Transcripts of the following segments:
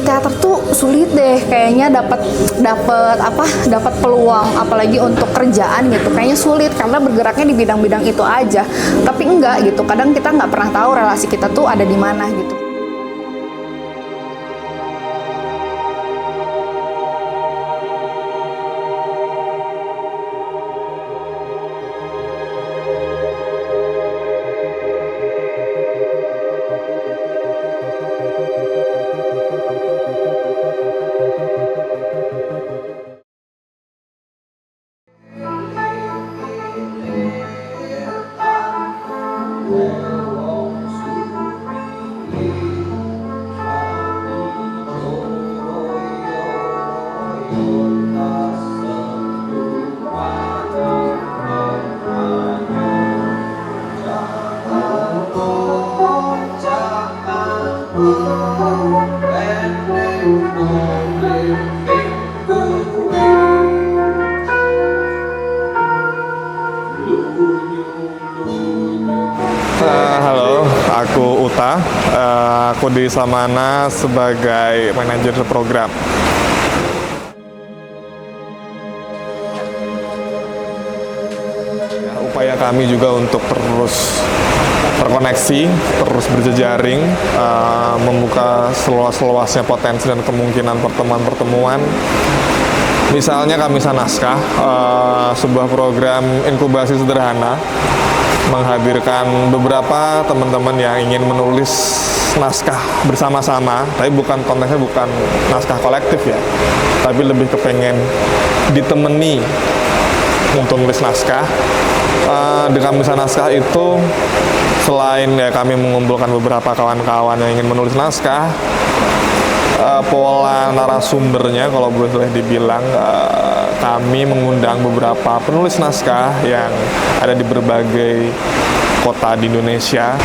teater tuh sulit deh kayaknya dapat peluang apalagi untuk kerjaan gitu, kayaknya sulit karena bergeraknya di bidang-bidang itu aja. Tapi enggak gitu, kadang kita nggak pernah tahu relasi kita tuh ada di mana gitu. Halo, aku Uta. Aku di Samana sebagai manajer program. Upaya kami juga untuk terus terkoneksi, terus berjejaring, membuka seluas-luasnya potensi dan kemungkinan pertemuan-pertemuan. Misalnya Kamisa Naskah, sebuah program inkubasi sederhana, menghadirkan beberapa teman-teman yang ingin menulis naskah bersama-sama, tapi konteksnya bukan naskah kolektif ya, tapi lebih kepengen ditemani untuk nulis naskah. Di Kamisa Naskah itu selain ya kami mengumpulkan beberapa kawan-kawan yang ingin menulis naskah, pola narasumbernya kalau boleh dibilang kami mengundang beberapa penulis naskah yang ada di berbagai kota di Indonesia.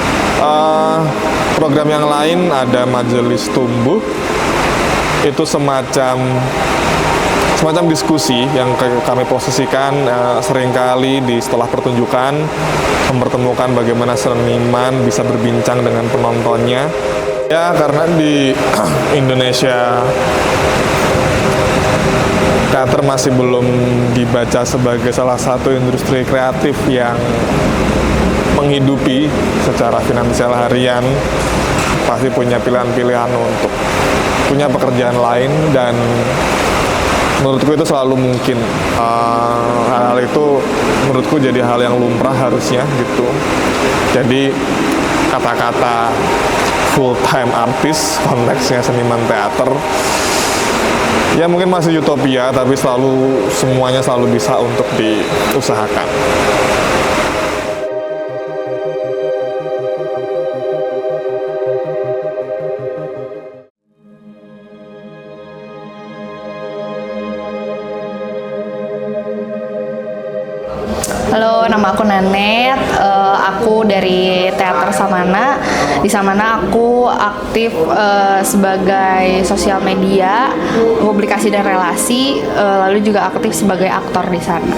Program yang lain ada Majelis Tumbuh, itu semacam diskusi yang kami posisikan seringkali di setelah pertunjukan, mempertemukan bagaimana seniman bisa berbincang dengan penontonnya. Ya, karena di Indonesia teater masih belum dibaca sebagai salah satu industri kreatif yang menghidupi secara finansial harian, pasti punya pilihan-pilihan untuk punya pekerjaan lain, dan menurutku itu selalu mungkin. Hal itu menurutku jadi hal yang lumrah harusnya gitu. Jadi kata-kata full-time artist, konteksnya seniman teater, ya mungkin masih utopia, tapi semuanya selalu bisa untuk diusahakan. Halo, nama aku Nanet. Aku dari Teater Samana. Di Samana aku aktif sebagai sosial media, publikasi dan relasi, lalu juga aktif sebagai aktor di sana.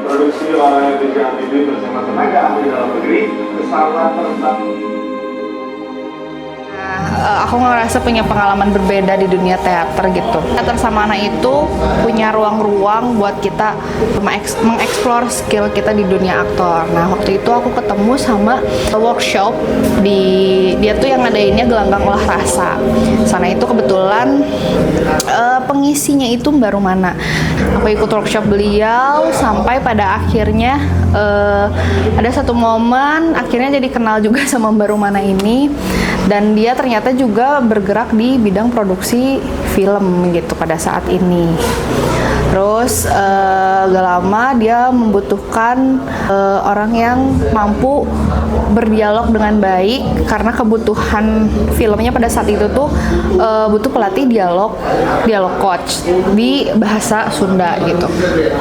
Produksi oleh BCAPB bersama tenaga ahli dalam negeri, pesawat terbang. Aku ngerasa punya pengalaman berbeda di dunia teater gitu. Teater Samana itu punya ruang-ruang buat kita mengeksplor skill kita di dunia aktor. Nah, waktu itu aku ketemu sama workshop dia tuh yang ngadainnya Gelanggang Olah Rasa. Sana itu kebetulan pengisinya itu Mbak Rumana. Aku ikut workshop beliau sampai pada akhirnya ada satu momen akhirnya jadi kenal juga sama Mbak Rumana ini, dan dia ternyata juga bergerak di bidang produksi film gitu pada saat ini. Terus gak lama dia membutuhkan orang yang mampu berdialog dengan baik karena kebutuhan filmnya pada saat itu tuh butuh pelatih dialog coach di bahasa Sunda gitu.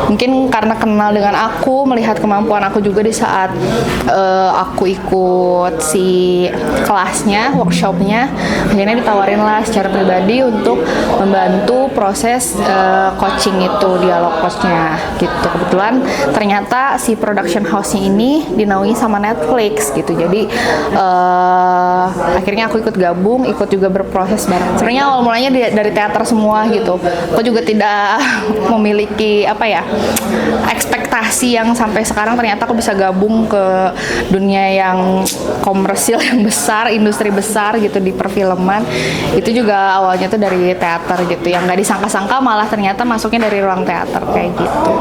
Mungkin karena kenal dengan aku, melihat kemampuan aku juga di saat aku ikut si kelasnya, workshopnya, akhirnya ditawarin lah secara pribadi untuk membantu proses coaching itu, dialog coachnya gitu. Kebetulan ternyata si production house-nya ini dinaungi sama Netflix gitu, jadi akhirnya aku ikut gabung, ikut juga berproses bareng. Sebenarnya awal mulanya dari teater semua gitu. Aku juga tidak memiliki ekspektasi yang sampai sekarang ternyata aku bisa gabung ke dunia yang komersil yang besar, industri besar gitu di perfilman. Itu juga awalnya tuh dari teater gitu, yang nggak disangka-sangka malah ternyata masuknya dari ruang teater kayak gitu.